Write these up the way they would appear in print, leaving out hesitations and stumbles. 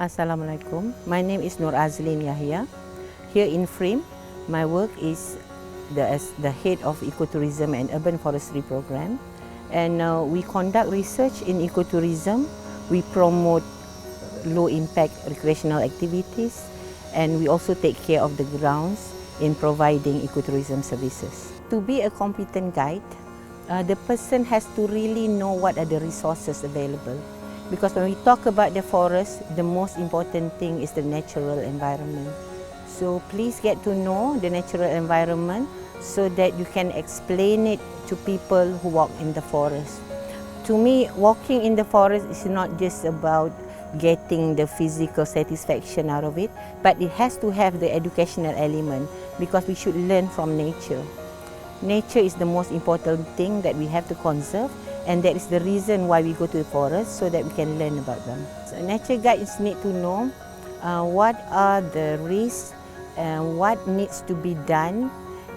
Assalamualaikum. My name is Nur Azlin Yahya. Here in Frame, my work is as the head of ecotourism and urban forestry program. And we conduct research in ecotourism. We promote low impact recreational activities, and we also take care of the grounds in providing ecotourism services. To be a competent guide, the person has to really know what are the resources available. Because when we talk about the forest, the most important thing is the natural environment. So please get to know the natural environment so that you can explain it to people who walk in the forest. To me, walking in the forest is not just about getting the physical satisfaction out of it, but it has to have the educational element because we should learn from nature. Nature is the most important thing that we have to conserve, and that is the reason why we go to the forest, so that we can learn about them. So nature guides need to know what are the risks and what needs to be done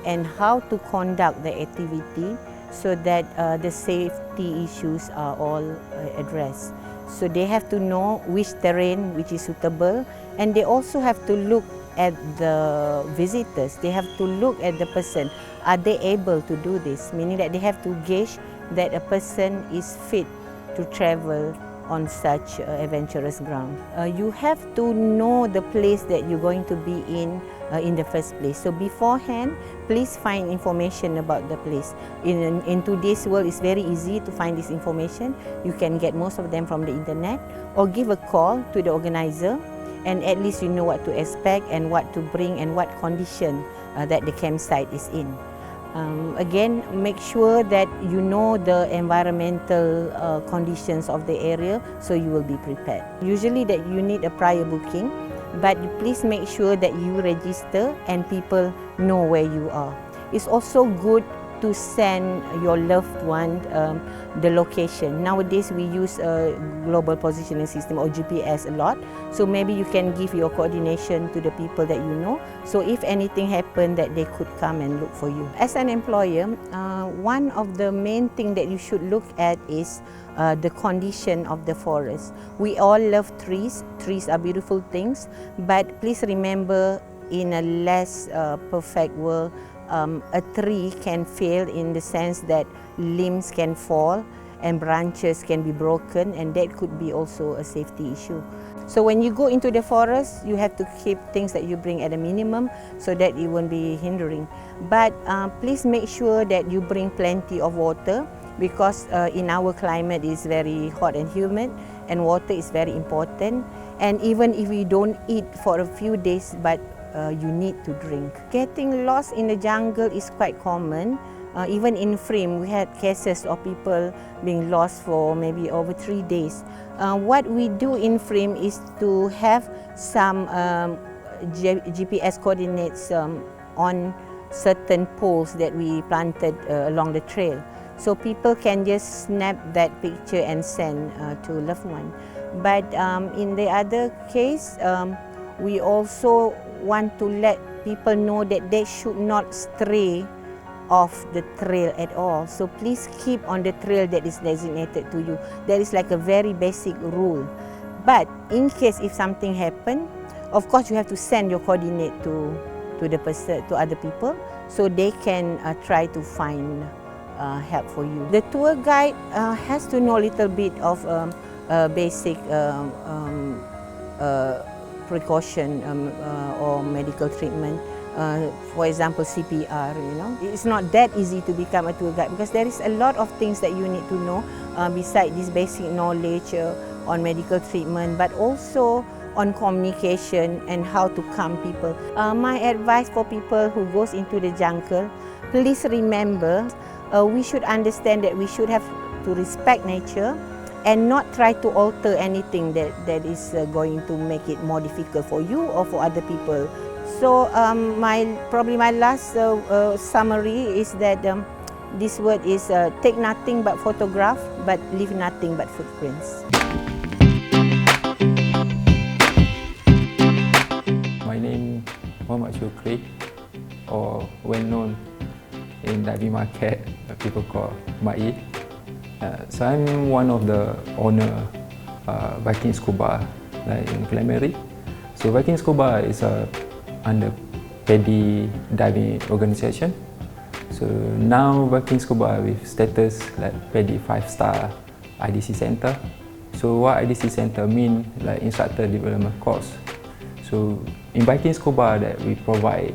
and how to conduct the activity so that the safety issues are all addressed. So they have to know which terrain which is suitable, and they also have to look at the visitors. They have to look at the person. Are they able to do this? Meaning that they have to gauge that a person is fit to travel on such adventurous ground. You have to know the place that you're going to be in the first place. So beforehand, please find information about the place. In today's world, it's very easy to find this information. You can get most of them from the internet, or give a call to the organizer, and at least you know what to expect and what to bring and what condition that the campsite is in. Again, make sure that you know the environmental conditions of the area, so you will be prepared. Usually that you need a prior booking, but please make sure that you register and people know where you are. It's also good to send your loved one the location. Nowadays we use a global positioning system or GPS a lot, so maybe you can give your coordination to the people that you know, so if anything happened that they could come and look for you. As an employer, one of the main thing that you should look at is the condition of the forest. We all love trees. Trees are beautiful things, but please remember, in a less perfect world, a tree can fail in the sense that limbs can fall and branches can be broken, and that could be also a safety issue. So when you go into the forest, you have to keep things that you bring at a minimum so that it won't be hindering. But please make sure that you bring plenty of water, because in our climate it's very hot and humid, and water is very important. And even if you don't eat for a few days, but you need to drink. Getting lost in the jungle is quite common. Even in Frame, we had cases of people being lost for maybe over 3 days. What we do in Frame is to have some GPS coordinates on certain poles that we planted along the trail. So people can just snap that picture and send to loved one. But in the other case, we also want to let people know that they should not stray off the trail at all. So please keep on the trail that is designated to you. That is like a very basic rule. But in case if something happen, of course you have to send your coordinate to the person, to other people, so they can try to find help for you. The tour guide has to know a little bit of basic precaution or medical treatment. For example, CPR, It's not that easy to become a tour guide, because there is a lot of things that you need to know beside this basic knowledge on medical treatment, but also on communication and how to calm people. My advice for people who goes into the jungle, please remember, we should understand that we should have to respect nature and not try to alter anything that is going to make it more difficult for you or for other people. So probably my last summary is that this word is take nothing but photograph, but leave nothing but footprints. My name is Muhammad Shukri, or well known in diving market, people call Mai. So I'm one of the owner Viking Scuba, like in Glamary. So Viking Scuba is under PADI diving organization. So now Viking Scuba with status like PADI 5-star IDC Center. So what IDC Center mean, like instructor development course. So in Viking Scuba that we provide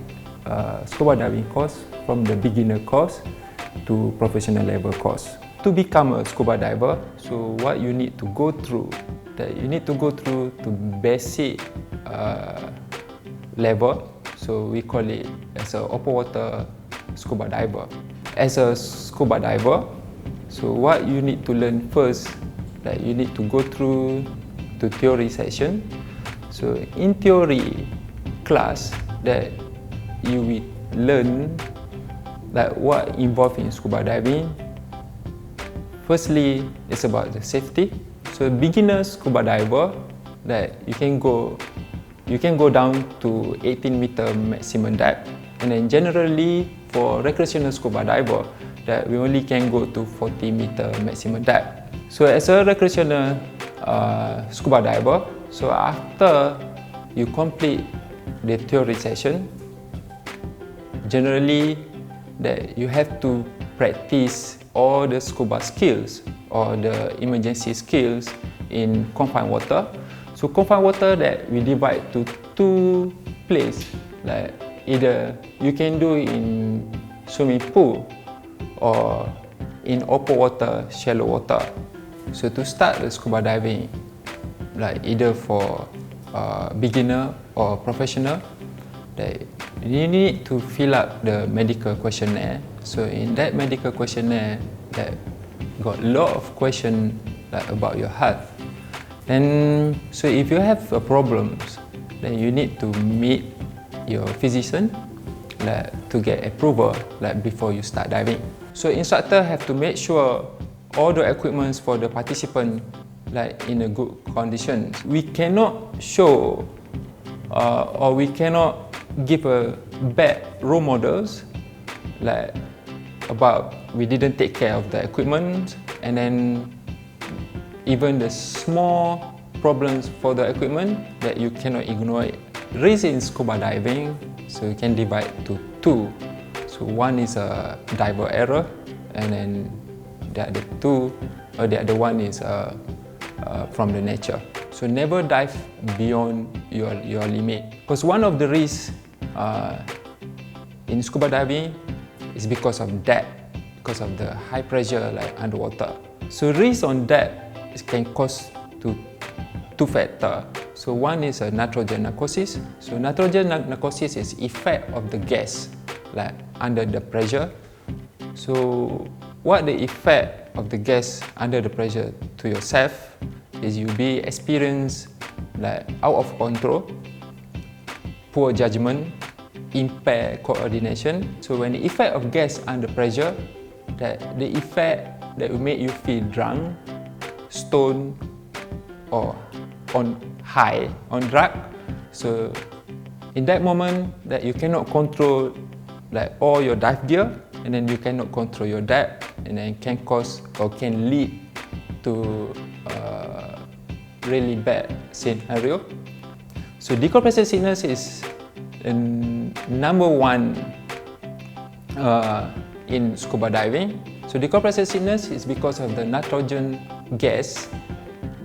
scuba diving course from the beginner course to professional level course. To become a scuba diver, so what you need to go through, that you need to go through to basic level. So we call it as a open water scuba diver. As a scuba diver, so what you need to learn first, that you need to go through the theory session. So in theory class that you will learn like what involved in scuba diving. Firstly, it's about the safety. So beginner scuba diver that you can go down to 18-meter maximum depth, and then generally for recreational scuba diver that we only can go to 40-meter maximum depth. So as a recreational scuba diver, so after you complete the theory session, generally that you have to practice all the scuba skills or the emergency skills in confined water. So confined water that we divide to two places, like either you can do in swimming pool or in open water, shallow water. So to start the scuba diving, like either for beginner or professional, that you need to fill up the medical questionnaire. So in that medical questionnaire, that got a lot of questions like about your health. And so if you have problems, then you need to meet your physician like, to get approval like before you start diving. So instructor have to make sure all the equipments for the participant like in a good condition. We cannot show or we cannot give a bad role models like about we didn't take care of the equipment, and then even the small problems for the equipment that you cannot ignore it. Risk in scuba diving, so you can divide to two. So one is a diver error, and then the other one is from the nature. So never dive beyond your limit, because one of the risks in scuba diving is because of depth, because of the high pressure like underwater. So risk on depth can cause to two factors. So one is a nitrogen narcosis. So nitrogen narcosis is effect of the gas like under the pressure. So what the effect of the gas under the pressure to yourself is you be experience like out of control, poor judgment, impaired coordination. So when the effect of gas under pressure, that the effect that will make you feel drunk, stoned, or on high, on drug. So in that moment that you cannot control like all your dive gear, and then you cannot control your depth, and then can cause or can lead to really bad scenario. So decompression sickness is number one in scuba diving. So decompression sickness is because of the nitrogen gas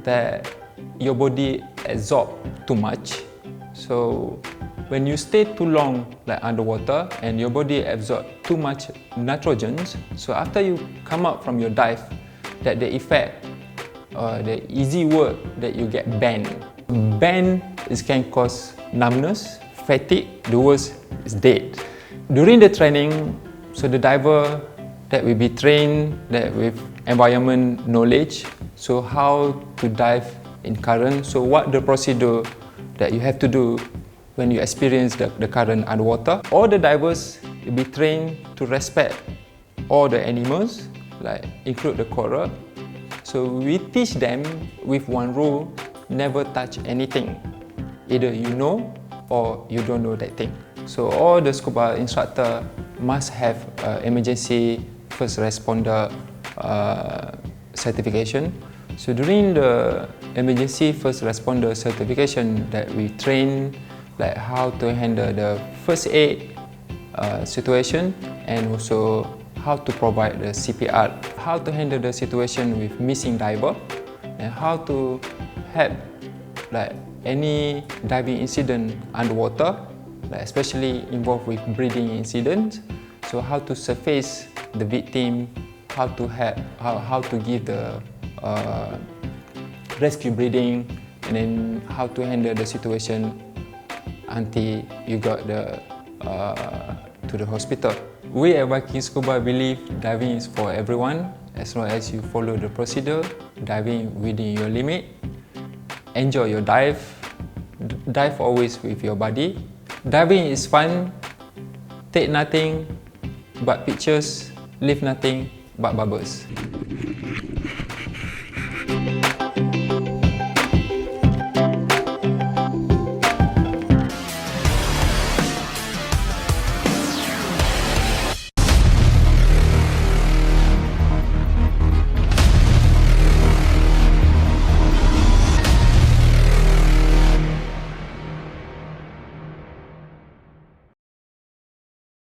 that your body absorbs too much. So when you stay too long like underwater and your body absorbs too much nitrogen, so after you come out from your dive, that the effect the easy word that you get banned. Banned can cause numbness, fatigue, the worst is dead. During the training, so the diver that will be trained that with environment knowledge, so how to dive in current, so what the procedure that you have to do when you experience the current underwater. All the divers will be trained to respect all the animals, like include the coral. So we teach them with one rule, never touch anything. Either you know or you don't know that thing. So all the scuba instructor must have emergency first responder certification. So during the emergency first responder certification that we train like how to handle the first aid situation, and also how to provide the CPR, how to handle the situation with missing diver, and how to help like any diving incident underwater, like especially involved with breathing incidents. So how to surface the victim, how to help, how to give the rescue breathing, and then how to handle the situation until you got to the hospital. We at Viking Scuba believe diving is for everyone as long as you follow the procedure, diving within your limit. Enjoy your dive. Dive always with your buddy. Diving is fun. Take nothing but pictures, leave nothing but bubbles.